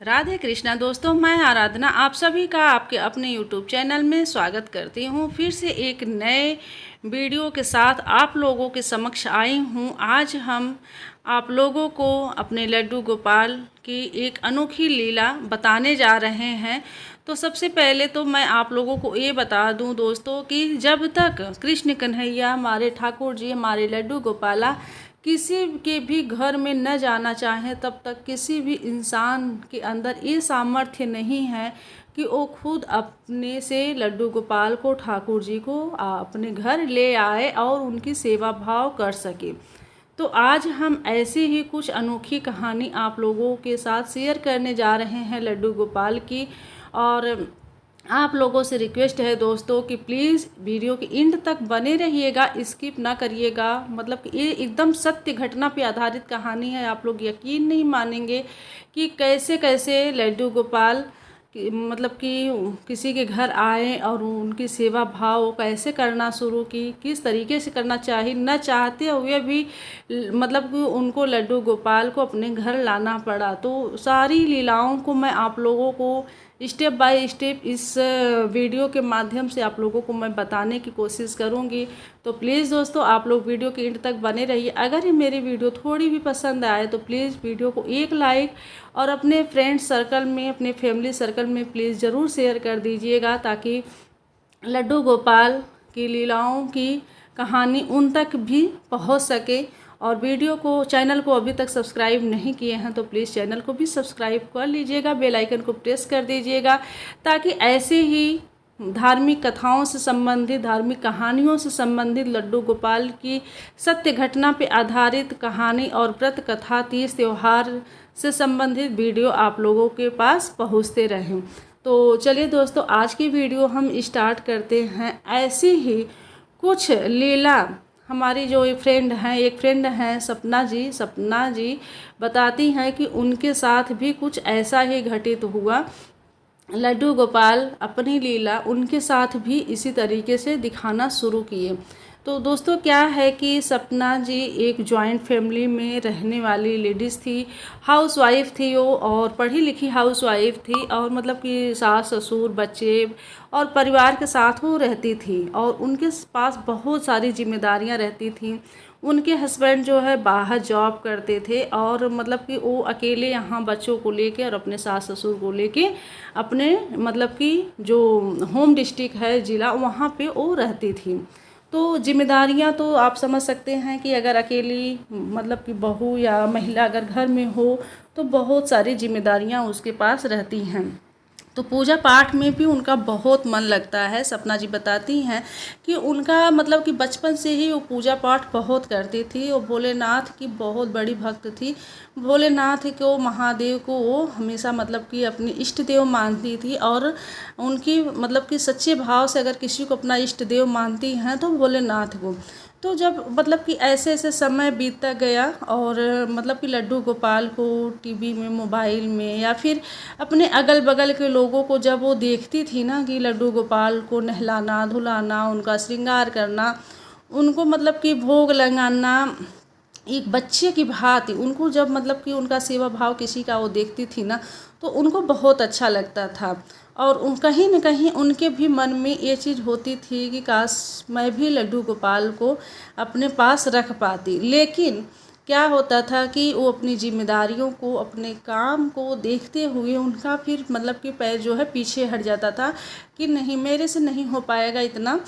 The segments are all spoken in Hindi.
राधे कृष्णा दोस्तों, मैं आराधना आप सभी का आपके अपने YouTube चैनल में स्वागत करती हूँ। फिर से एक नए वीडियो के साथ आप लोगों के समक्ष आई हूँ। आज हम आप लोगों को अपने लड्डू गोपाल की एक अनोखी लीला बताने जा रहे हैं। तो सबसे पहले तो मैं आप लोगों को ये बता दूं दोस्तों कि जब तक कृष्ण कन्हैया हमारे ठाकुर जी हमारे लड्डू गोपाला किसी के भी घर में न जाना चाहें, तब तक किसी भी इंसान के अंदर ये सामर्थ्य नहीं है कि वो खुद अपने से लड्डू गोपाल को ठाकुर जी को अपने घर ले आए और उनकी सेवा भाव कर सके। तो आज हम ऐसी ही कुछ अनोखी कहानी आप लोगों के साथ शेयर करने जा रहे हैं लड्डू गोपाल की। और आप लोगों से रिक्वेस्ट है दोस्तों कि प्लीज़ वीडियो के एंड तक बने रहिएगा, स्किप ना करिएगा। मतलब कि ये एकदम सत्य घटना पे आधारित कहानी है। आप लोग यकीन नहीं मानेंगे कि कैसे कैसे लड्डू गोपाल मतलब कि किसी के घर आए और उनकी सेवा भाव कैसे करना शुरू की, किस तरीके से करना चाहिए, न चाहते हुए भी मतलब कि उनको लड्डू गोपाल को अपने घर लाना पड़ा। तो सारी लीलाओं को मैं आप लोगों को स्टेप बाय स्टेप इस वीडियो के माध्यम से आप लोगों को मैं बताने की कोशिश करूंगी। तो प्लीज़ दोस्तों आप लोग वीडियो के एंड तक बने रहिए। अगर ये मेरी वीडियो थोड़ी भी पसंद आए तो प्लीज़ वीडियो को एक लाइक और अपने फ्रेंड सर्कल में, अपने फैमिली सर्कल में प्लीज़ ज़रूर शेयर कर दीजिएगा, ताकि लड्डू गोपाल की लीलाओं की कहानी उन तक भी पहुंच सके। और वीडियो को, चैनल को अभी तक सब्सक्राइब नहीं किए हैं तो प्लीज़ चैनल को भी सब्सक्राइब कर लीजिएगा, बेल आइकन को प्रेस कर दीजिएगा, ताकि ऐसे ही धार्मिक कथाओं से संबंधित, धार्मिक कहानियों से संबंधित, लड्डू गोपाल की सत्य घटना पे आधारित कहानी और व्रत कथा, तीज त्यौहार से संबंधित वीडियो आप लोगों के पास पहुँचते रहें। तो चलिए दोस्तों, आज की वीडियो हम स्टार्ट करते हैं। ऐसी ही कुछ लीला हमारी जो एक फ्रेंड हैं सपना जी बताती हैं कि उनके साथ भी कुछ ऐसा ही घटित हुआ। लड्डू गोपाल अपनी लीला उनके साथ भी इसी तरीके से दिखाना शुरू किए। तो दोस्तों क्या है कि सपना जी एक जॉइंट फैमिली में रहने वाली लेडीज़ थी, हाउसवाइफ थी वो, और पढ़ी लिखी हाउसवाइफ थी। और मतलब कि सास ससुर बच्चे और परिवार के साथ वो रहती थी, और उनके पास बहुत सारी जिम्मेदारियां रहती थीं। उनके हस्बैंड जो है बाहर जॉब करते थे, और मतलब कि वो अकेले यहाँ बच्चों को लेके और अपने सास ससुर को लेके अपने मतलब कि जो होम डिस्ट्रिक्ट है ज़िला, वहाँ पे वो रहती थी। तो जिम्मेदारियां तो आप समझ सकते हैं कि अगर अकेली मतलब कि बहू या महिला अगर घर में हो तो बहुत सारी जिम्मेदारियां उसके पास रहती हैं। तो पूजा पाठ में भी उनका बहुत मन लगता है। सपना जी बताती हैं कि उनका मतलब कि बचपन से ही वो पूजा पाठ बहुत करती थी। वो भोलेनाथ की बहुत बड़ी भक्त थी। भोलेनाथ को, महादेव को वो हमेशा मतलब कि अपनी इष्ट देव मानती थी, और उनकी मतलब कि सच्चे भाव से अगर किसी को अपना इष्ट देव मानती हैं तो भोलेनाथ को। तो जब मतलब कि ऐसे ऐसे समय बीतता गया, और मतलब कि लड्डू गोपाल को टीवी में, मोबाइल में, या फिर अपने अगल बगल के लोगों को जब वो देखती थी ना कि लड्डू गोपाल को नहलाना धुलाना, उनका श्रृंगार करना, उनको मतलब कि भोग लगाना एक बच्चे की भांति, उनको जब मतलब कि उनका सेवा भाव किसी का वो देखती थी ना, तो उनको बहुत अच्छा लगता था। और कहीं न कहीं उनके भी मन में ये चीज़ होती थी कि काश मैं भी लड्डू गोपाल को अपने पास रख पाती। लेकिन क्या होता था कि वो अपनी जिम्मेदारियों को, अपने काम को देखते हुए उनका फिर मतलब कि पैर जो है पीछे हट जाता था कि नहीं, मेरे से नहीं हो पाएगा इतना।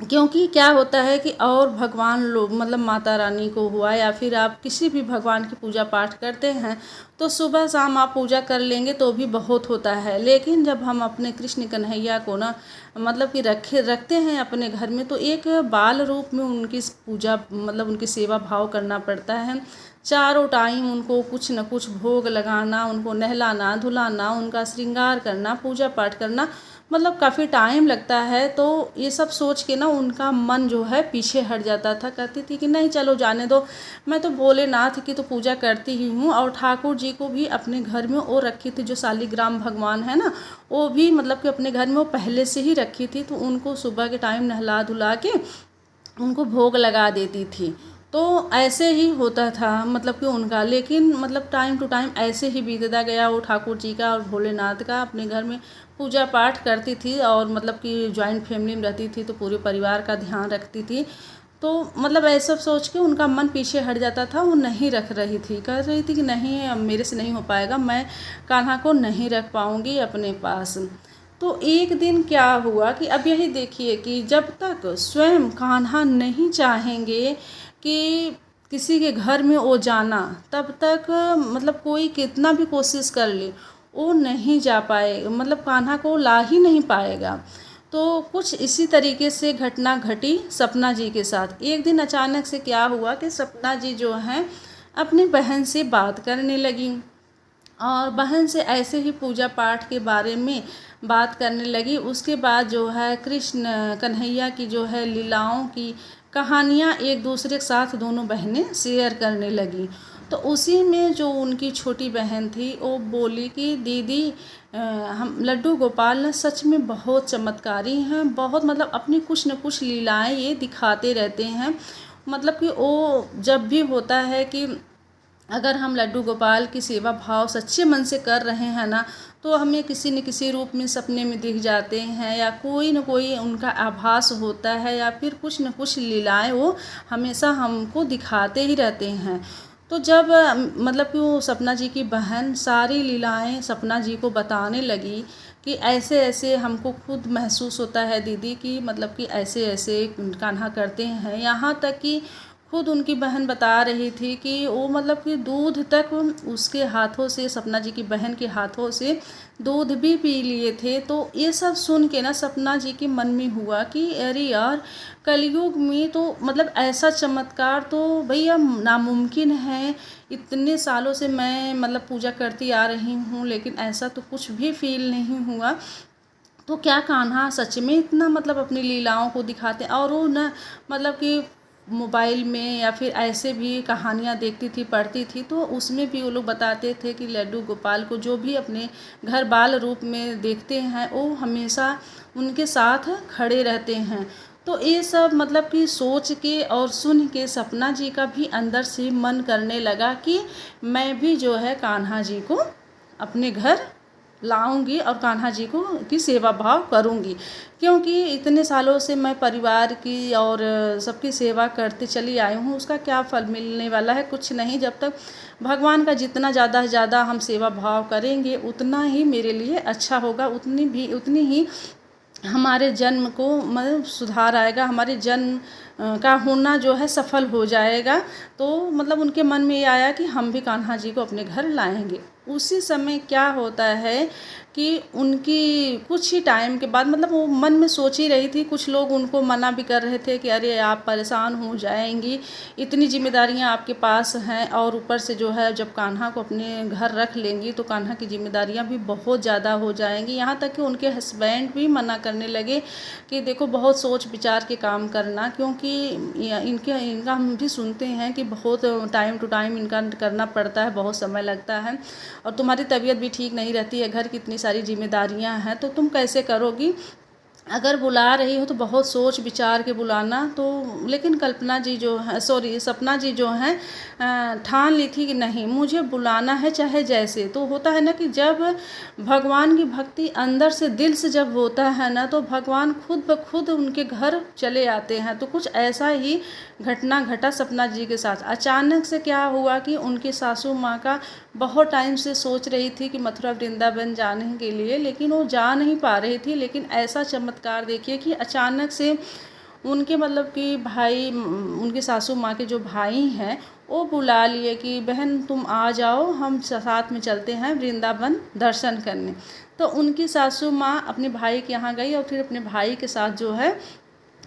क्योंकि क्या होता है कि और भगवान लोग, मतलब माता रानी को हुआ या फिर आप किसी भी भगवान की पूजा पाठ करते हैं तो सुबह शाम आप पूजा कर लेंगे तो भी बहुत होता है। लेकिन जब हम अपने कृष्ण कन्हैया को ना मतलब कि रखते हैं अपने घर में, तो एक बाल रूप में उनकी पूजा मतलब उनकी सेवा भाव करना पड़ता है। चारों टाइम उनको कुछ न कुछ भोग लगाना, उनको नहलाना धुलाना, उनका श्रृंगार करना, पूजा पाठ करना, मतलब काफ़ी टाइम लगता है। तो ये सब सोच के ना उनका मन जो है पीछे हट जाता था। कहती थी कि नहीं, चलो जाने दो, मैं तो भोलेनाथ की तो पूजा करती ही हूँ। और ठाकुर जी को भी अपने घर में वो रखी थी, जो शालिग्राम भगवान है ना, वो भी मतलब कि अपने घर में वो पहले से ही रखी थी। तो उनको सुबह के टाइम नहला धुला के उनको भोग लगा देती थी। तो ऐसे ही होता था मतलब कि उनका, लेकिन मतलब टाइम टू टाइम ऐसे ही बीतता गया। वो ठाकुर जी का और भोलेनाथ का अपने घर में पूजा पाठ करती थी और मतलब कि जॉइंट फैमिली में रहती थी तो पूरे परिवार का ध्यान रखती थी। तो मतलब ऐसा सोच के उनका मन पीछे हट जाता था, वो नहीं रख रही थी, कह रही थी कि नहीं अब मेरे से नहीं हो पाएगा, मैं कान्हा को नहीं रख पाऊँगी अपने पास। तो एक दिन क्या हुआ कि अब यही देखिए कि जब तक स्वयं कान्हा नहीं चाहेंगे कि किसी के घर में वो जाना, तब तक मतलब कोई कितना भी कोशिश कर ले वो नहीं जा पाए, मतलब कान्हा को ला ही नहीं पाएगा। तो कुछ इसी तरीके से घटना घटी सपना जी के साथ। एक दिन अचानक से क्या हुआ कि सपना जी जो हैं अपनी बहन से बात करने लगी और बहन से ऐसे ही पूजा पाठ के बारे में बात करने लगी। उसके बाद जो है कृष्ण कन्हैया की जो है लीलाओं की कहानियाँ एक दूसरे के साथ दोनों बहनें शेयर करने लगी। तो उसी में जो उनकी छोटी बहन थी वो बोली कि दीदी हम लड्डू गोपाल न सच में बहुत चमत्कारी हैं, बहुत मतलब अपनी कुछ न कुछ लीलाएं ये दिखाते रहते हैं। मतलब कि वो जब भी होता है कि अगर हम लड्डू गोपाल की सेवा भाव सच्चे मन से कर रहे हैं ना, तो हमें किसी न किसी रूप में सपने में दिख जाते हैं या कोई न कोई उनका आभास होता है या फिर कुछ न कुछ लीलाएं वो हमेशा हमको दिखाते ही रहते हैं। तो जब मतलब कि वो सपना जी की बहन सारी लीलाएं सपना जी को बताने लगी कि ऐसे ऐसे हमको खुद महसूस होता है दीदी कि मतलब कि ऐसे ऐसे कान्हा करते हैं। यहाँ तक कि खुद उनकी बहन बता रही थी कि वो मतलब कि दूध तक उसके हाथों से, सपना जी की बहन के हाथों से दूध भी पी लिए थे। तो ये सब सुन के ना सपना जी के मन में हुआ कि अरे यार, कलयुग में तो मतलब ऐसा चमत्कार तो भैया नामुमकिन है। इतने सालों से मैं मतलब पूजा करती आ रही हूँ लेकिन ऐसा तो कुछ भी फील नहीं हुआ। तो क्या कान्हा सच में इतना मतलब अपनी लीलाओं को दिखाते हैं। और वो ना मतलब कि मोबाइल में या फिर ऐसे भी कहानियाँ देखती थी, पढ़ती थी, तो उसमें भी वो लोग बताते थे कि लड्डू गोपाल को जो भी अपने घर बाल रूप में देखते हैं वो हमेशा उनके साथ खड़े रहते हैं। तो ये सब मतलब कि सोच के और सुन के सपना जी का भी अंदर से मन करने लगा कि मैं भी जो है कान्हा जी को अपने घर लाऊंगी और कान्हा जी को की सेवा भाव करूंगी, क्योंकि इतने सालों से मैं परिवार की और सबकी सेवा करते चली आई हूँ। उसका क्या फल मिलने वाला है? कुछ नहीं। जब तक भगवान का जितना ज़्यादा से ज़्यादा हम सेवा भाव करेंगे उतना ही मेरे लिए अच्छा होगा, उतनी ही हमारे जन्म को मतलब सुधार आएगा, हमारे जन्म का होना जो है सफल हो जाएगा। तो मतलब उनके मन में ये आया कि हम भी कान्हा जी को अपने घर लाएंगे। उसी समय क्या होता है कि उनकी कुछ ही टाइम के बाद मतलब वो मन में सोच ही रही थी, कुछ लोग उनको मना भी कर रहे थे कि अरे आप परेशान हो जाएंगी, इतनी जिम्मेदारियां आपके पास हैं और ऊपर से जो है जब कान्हा को अपने घर रख लेंगी तो कान्हा की जिम्मेदारियां भी बहुत ज़्यादा हो जाएंगी। यहाँ तक कि उनके हस्बैंड भी मना करने लगे कि देखो बहुत सोच विचार के काम करना, क्योंकि इनका हम भी सुनते हैं कि बहुत टाइम टू टाइम इनका करना पड़ता है, बहुत समय लगता है और तुम्हारी तबीयत भी ठीक नहीं रहती है, घर की इतनी सारी जिम्मेदारियां हैं तो तुम कैसे करोगी। अगर बुला रही हो तो बहुत सोच विचार के बुलाना। तो लेकिन कल्पना जी जो है, सॉरी सपना जी जो हैं ठान ली थी कि नहीं मुझे बुलाना है चाहे जैसे। तो होता है ना कि जब भगवान की भक्ति अंदर से दिल से जब होता है ना तो भगवान खुद ब खुद उनके घर चले आते हैं। तो कुछ ऐसा ही घटना घटा सपना जी के साथ। अचानक से क्या हुआ कि उनकी सासू माँ का बहुत टाइम से सोच रही थी कि मथुरा वृंदावन जाने के लिए, लेकिन वो जा नहीं पा रही थी। लेकिन ऐसा चमत्कार देखिए कि अचानक से उनके मतलब कि भाई, उनकी सासू माँ के जो भाई हैं वो बुला लिए कि बहन तुम आ जाओ, हम साथ में चलते हैं वृंदावन दर्शन करने। तो उनकी सासू माँ अपने भाई के यहाँ गई और फिर अपने भाई के साथ जो है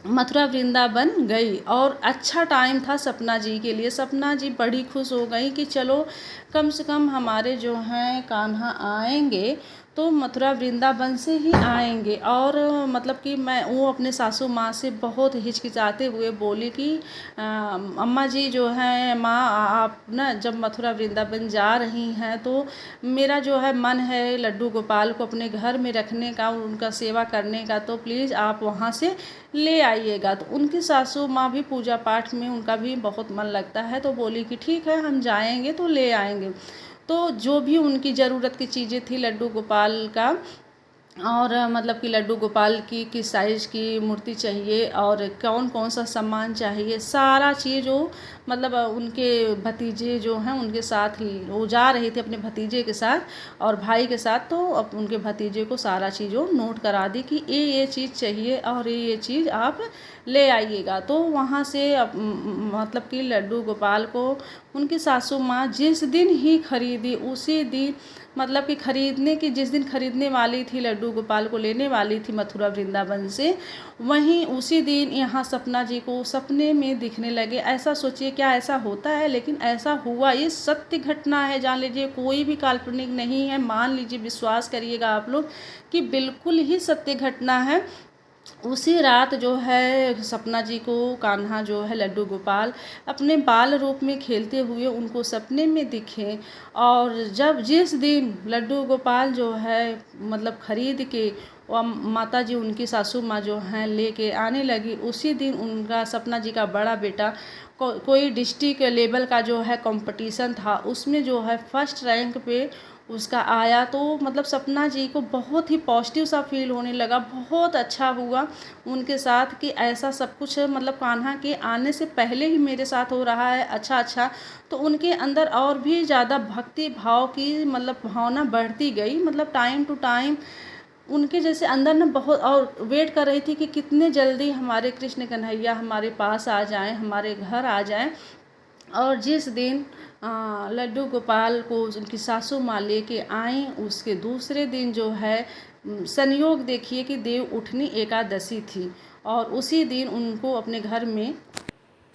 मथुरा वृंदावन गई। और अच्छा टाइम था सपना जी के लिए। सपना जी बड़ी खुश हो गई कि चलो कम से कम हमारे जो हैं कान्हा आएंगे तो मथुरा वृंदावन से ही आएंगे। और मतलब कि मैं वो अपने सासू माँ से बहुत हिचकिचाते हुए बोली कि अम्मा जी जो है माँ, आप ना जब मथुरा वृंदावन जा रही हैं तो मेरा जो है मन है लड्डू गोपाल को अपने घर में रखने का, उनका सेवा करने का, तो प्लीज़ आप वहाँ से ले आइएगा। तो उनकी सासू माँ भी पूजा पाठ में उनका भी बहुत मन लगता है, तो बोली कि ठीक है हम जाएंगे तो ले आएंगे। तो जो भी उनकी ज़रूरत की चीज़ें थी लड्डू गोपाल का, और मतलब कि लड्डू गोपाल की किस साइज़ की मूर्ति चाहिए और कौन कौन सा सामान चाहिए, सारा चीज़ जो मतलब उनके भतीजे जो हैं उनके साथ वो जा रहे थे अपने भतीजे के साथ और भाई के साथ, तो अब उनके भतीजे को सारा चीज़ों नोट करा दी कि ये चीज़ चाहिए और ये चीज़ आप ले आइएगा। तो वहाँ से मतलब कि लड्डू गोपाल को उनकी सासू माँ जिस दिन ही खरीदी उसी दिन, मतलब कि खरीदने की जिस दिन खरीदने वाली थी लड्डू गोपाल को लेने वाली थी मथुरा वृंदावन से, वहीं उसी दिन यहाँ सपना जी को सपने में दिखने लगे। ऐसा सोचिए क्या ऐसा होता है, लेकिन ऐसा हुआ, ये सत्य घटना है, जान लीजिए, कोई भी काल्पनिक नहीं है, मान लीजिए, विश्वास करिएगा आप लोग कि बिल्कुल ही सत्य घटना है। उसी रात जो है सपना जी को कान्हा जो है लड्डू गोपाल अपने बाल रूप में खेलते हुए उनको सपने में दिखे। और जब जिस दिन लड्डू गोपाल जो है मतलब खरीद के और माता जी उनकी सासू माँ जो हैं लेके आने लगी, उसी दिन उनका सपना जी का बड़ा बेटा कोई डिस्ट्रिक्ट लेवल का जो है कंपटीशन था, उसमें जो है फर्स्ट रैंक पे उसका आया। तो मतलब सपना जी को बहुत ही पॉजिटिव सा फील होने लगा, बहुत अच्छा हुआ उनके साथ कि ऐसा सब कुछ मतलब कान्हा के आने से पहले ही मेरे साथ हो रहा है। अच्छा, तो उनके अंदर और भी ज़्यादा भक्ति भाव की मतलब भावना बढ़ती गई। मतलब टाइम टू टाइम उनके जैसे अंदर ना बहुत, और वेट कर रही थी कि कितने जल्दी हमारे कृष्ण कन्हैया हमारे पास आ जाएं, हमारे घर आ जाएं। और जिस दिन लड्डू गोपाल को उनकी सासू माँ लेके आई, उसके दूसरे दिन जो है संयोग देखिए कि देव उठनी एकादशी थी और उसी दिन उनको अपने घर में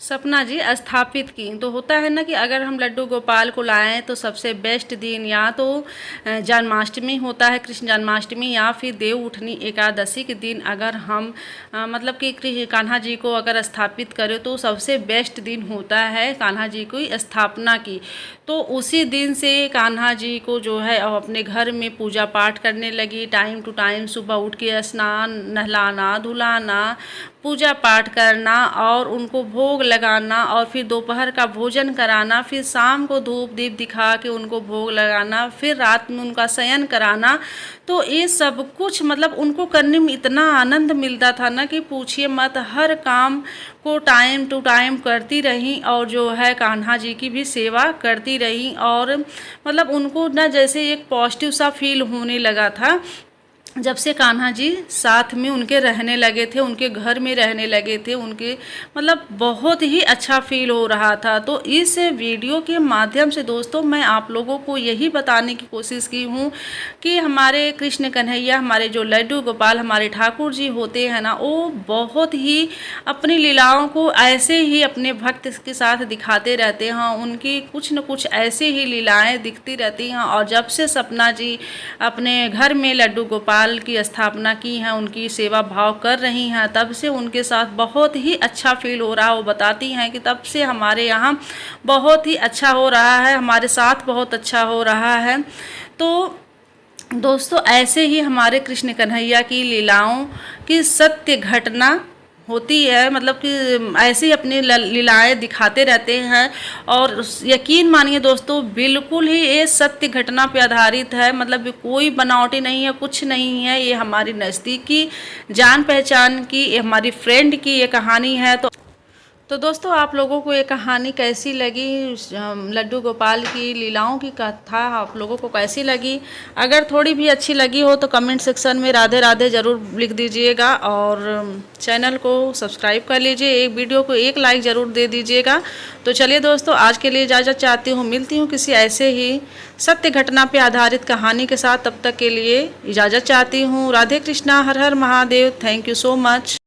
सपना जी स्थापित की। तो होता है ना कि अगर हम लड्डू गोपाल को लाएं तो सबसे बेस्ट दिन या तो जन्माष्टमी होता है, कृष्ण जन्माष्टमी, या फिर देव उठनी एकादशी के दिन अगर हम मतलब कि कान्हा जी को अगर स्थापित करें तो सबसे बेस्ट दिन होता है कान्हा जी की स्थापना की। तो उसी दिन से कान्हा जी को जो है अपने घर में पूजा पाठ करने लगी। टाइम टू टाइम सुबह उठ के स्नान, नहलाना धुलाना, पूजा पाठ करना और उनको भोग लगाना और फिर दोपहर का भोजन कराना, फिर शाम को धूप दीप दिखा के उनको भोग लगाना, फिर रात में उनका शयन कराना। तो ये सब कुछ मतलब उनको करने में इतना आनंद मिलता था ना कि पूछिए मत। हर काम को टाइम टू टाइम करती रही और जो है कान्हा जी की भी सेवा करती रही। और मतलब उनको ना जैसे एक पॉजिटिव सा फील होने लगा था जब से कान्हा जी साथ में उनके रहने लगे थे, उनके घर में रहने लगे थे, उनके मतलब बहुत ही अच्छा फील हो रहा था। तो इस वीडियो के माध्यम से दोस्तों मैं आप लोगों को यही बताने की कोशिश की हूँ कि हमारे कृष्ण कन्हैया, हमारे जो लड्डू गोपाल, हमारे ठाकुर जी होते हैं ना, वो बहुत ही अपनी लीलाओं को ऐसे ही अपने भक्त के साथ दिखाते रहते हैं। उनकी कुछ न कुछ ऐसे ही लीलाएँ दिखती रहती हैं। और जब से सपना जी अपने घर में लड्डू गोपाल की स्थापना की है, उनकी सेवा भाव कर रही हैं, तब से उनके साथ बहुत ही अच्छा फील हो रहा है। वो बताती हैं कि तब से हमारे यहाँ बहुत ही अच्छा हो रहा है, हमारे साथ बहुत अच्छा हो रहा है। तो दोस्तों ऐसे ही हमारे कृष्ण कन्हैया की लीलाओं की सत्य घटना होती है, मतलब कि ऐसे ही अपनी लीलाएँ दिखाते रहते हैं। और यकीन मानिए दोस्तों बिल्कुल ही ये सत्य घटना पे आधारित है, मतलब कोई बनावटी नहीं है, कुछ नहीं है। ये हमारी नज़दीकी जान पहचान की, ये हमारी फ्रेंड की ये कहानी है। तो दोस्तों आप लोगों को ये कहानी कैसी लगी, लड्डू गोपाल की लीलाओं की कथा आप लोगों को कैसी लगी? अगर थोड़ी भी अच्छी लगी हो तो कमेंट सेक्शन में राधे राधे ज़रूर लिख दीजिएगा और चैनल को सब्सक्राइब कर लीजिए, एक वीडियो को एक लाइक ज़रूर दे दीजिएगा। तो चलिए दोस्तों आज के लिए इजाज़त चाहती हूँ, मिलती हूँ किसी ऐसे ही सत्य घटना पर आधारित कहानी के साथ। तब तक के लिए इजाज़त चाहती हूँ। राधे कृष्णा, हर हर Mahadev. Thank you so much.